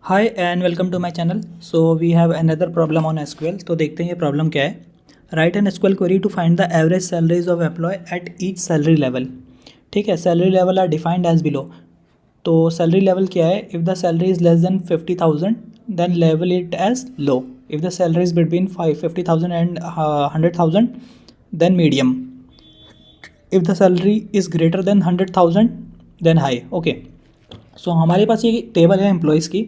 Hi and welcome to my channel. So we have another problem on SQL. तो देखते हैं ये problem क्या है। Write an SQL query to find the average salaries of employee at each salary level. ठीक है, salary level are defined as below. तो salary level क्या है? If the salary is less than 50,000 then level it as low. If the salary is between 50,000 and 100,000 then medium. If the salary is greater than 100,000 then high. Okay, so हमारे पास ये table है employees की,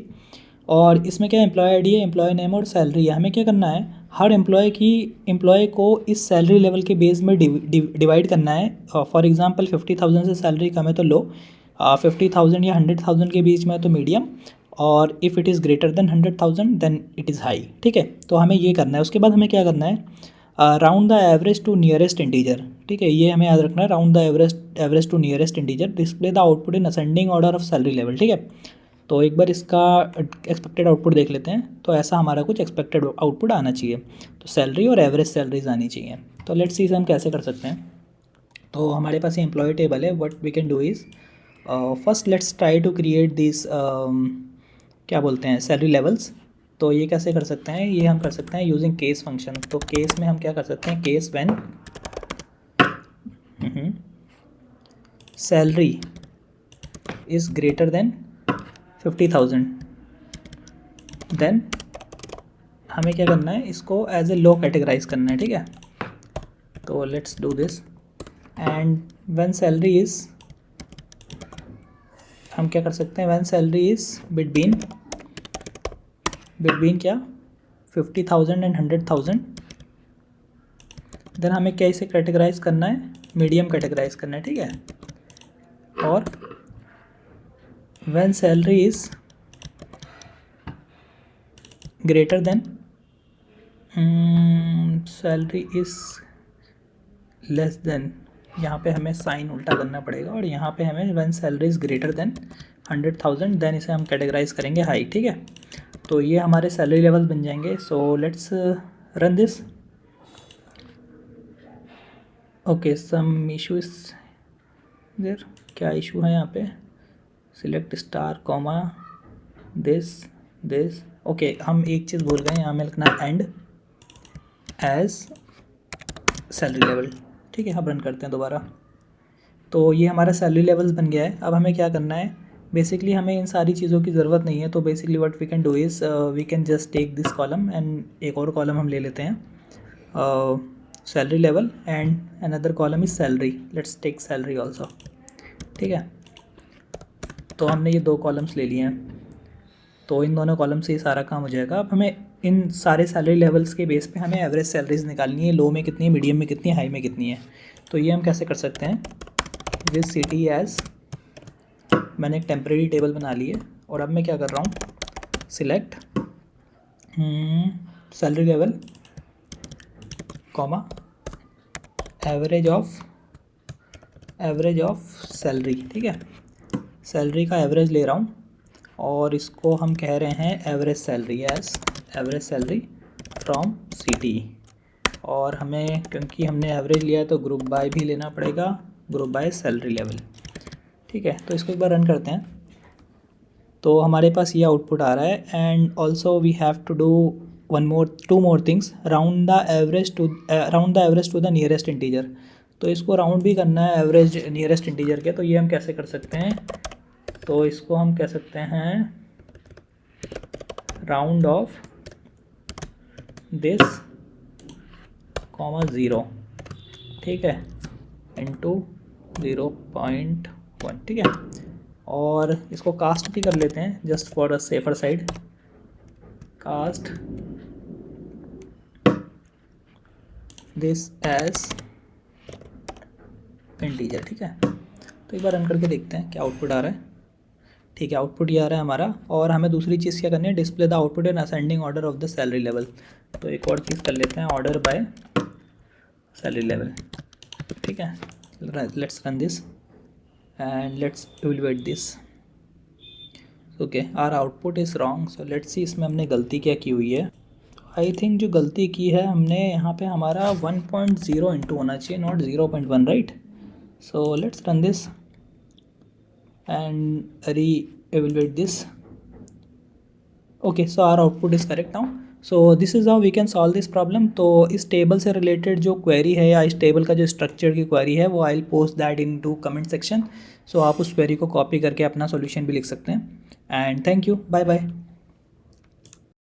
और इसमें क्या employ ID है, employ name और सैलरी है। हमें क्या करना है, हर एम्प्लॉय को इस सैलरी लेवल के बेस में डिवाइड करना है। फॉर एग्जांपल 50,000 से सैलरी कम है तो लो, 50,000 या 100,000 के बीच में है तो मीडियम, और if it is greater than 100,000 then it is high. ठीक है, तो हमें ये करना है। उसके बाद हमें क्या करना है, round the average to nearest integer. ठीक है, ये हमें याद रखना है, round the average to nearest integer, display the output in ascending order of salary level. ठीक है, तो एक बार इसका एक्सपेक्टेड आउटपुट देख लेते हैं। तो ऐसा हमारा कुछ एक्सपेक्टेड आउटपुट आना चाहिए, तो सैलरी और एवरेज सैलरीज आनी चाहिए। तो लेट्स सी इसे हम कैसे कर सकते हैं। तो हमारे पास ये एम्प्लॉय टेबल है। What we can do is, first let's try to create this क्या बोलते हैं, सैलरी लेवल्स। तो ये कैसे कर सकते हैं, ये हम कर सकते हैं यूजिंग केस फंक्शन। तो केस में हम क्या कर सकते हैं, case when salary is greater than 50,000 then हमें क्या करना है, इसको एज ए लो कैटेगराइज करना है। ठीक है, तो let's do this. And when salary is, हम क्या कर सकते हैं, व्हेन सैलरी इज़ बिटवीन क्या, 50,000 एंड 100,000, देन हमें क्या इसे कैटेगराइज करना है, मीडियम कैटेगराइज करना है। ठीक है, और when salary is greater then, salary is less than, यहाँ पे हमें साइन उल्टा करना पड़ेगा, और यहाँ पे हमें when salary is greater than 100,000 then इसे हम कैटेगराइज करेंगे हाई। ठीक है, तो ये हमारे सैलरी लेवल बन जाएंगे। So let's run this. Okay, some issue is there. क्या इशू है यहाँ पे, select star comma this. Okay, हम एक चीज़ भूल गए, यहाँ में लिखना है एंड एज सैलरी लेवल। ठीक है, अब रन करते हैं दोबारा। तो ये हमारा सैलरी लेवल्स बन गया है। अब हमें क्या करना है, बेसिकली हमें इन सारी चीज़ों की ज़रूरत नहीं है। तो basically what we can do is, we can just take this column and एक और कॉलम हम ले लेते हैं, salary level, and another column is salary. Let's take salary also. ठीक है, तो हमने ये दो कॉलम्स ले लिए हैं, तो इन दोनों कॉलम से ये सारा काम हो जाएगा। अब हमें इन सारे सैलरी लेवल्स के बेस पे हमें एवरेज सैलरीज निकालनी है, लो में कितनी है, मीडियम में कितनी है, हाई में कितनी है। तो ये हम कैसे कर सकते हैं, दिस सिटी एज, मैंने एक टेम्प्रेरी टेबल बना ली है, और अब मैं क्या कर रहा हूँ, select salary level comma average of salary. ठीक है, सैलरी का एवरेज ले रहा हूँ, और इसको हम कह रहे हैं average salary, as average salary from city. और हमें, क्योंकि हमने एवरेज लिया है तो ग्रुप बाय भी लेना पड़ेगा, ग्रुप बाय सैलरी लेवल। ठीक है, तो इसको एक बार रन करते हैं। तो हमारे पास ये आउटपुट आ रहा है। And also we have to do two more things, round the average to the nearest integer. तो इसको राउंड भी करना है एवरेज नियरेस्ट इंटीजर के। तो ये हम कैसे कर सकते हैं, तो इसको हम कह सकते हैं राउंड ऑफ दिस कॉमा 0। ठीक है, इंटू 0.1। ठीक है, और इसको कास्ट भी कर लेते हैं just for a safer side, cast this as integer. ठीक है, तो एक बार रन करके देखते हैं क्या आउटपुट आ रहा है। ठीक है, आउटपुट ये आ रहा है हमारा। और हमें दूसरी चीज़ क्या करनी है, display the output in ascending order of the salary level. तो एक और चीज़ कर लेते हैं, ऑर्डर बाय सैलरी लेवल। ठीक है, let's run this and let's evaluate this. Okay, our output is wrong, so let's see इसमें हमने गलती क्या की हुई है। आई थिंक जो गलती की है हमने, यहाँ पे हमारा 1.0 इंटू होना चाहिए, not 0.1, right. So let's run this and re evaluate this, okay, so our output is correct now. So this is how we can solve this problem. तो इस टेबल से रिलेटेड जो क्वेरी है या इस टेबल का जो स्ट्रक्चर की क्वेरी है वो I will post that in to comment section. So आप उस क्वेरी को कॉपी करके अपना सॉल्यूशन भी लिख सकते हैं। And thank you, bye bye.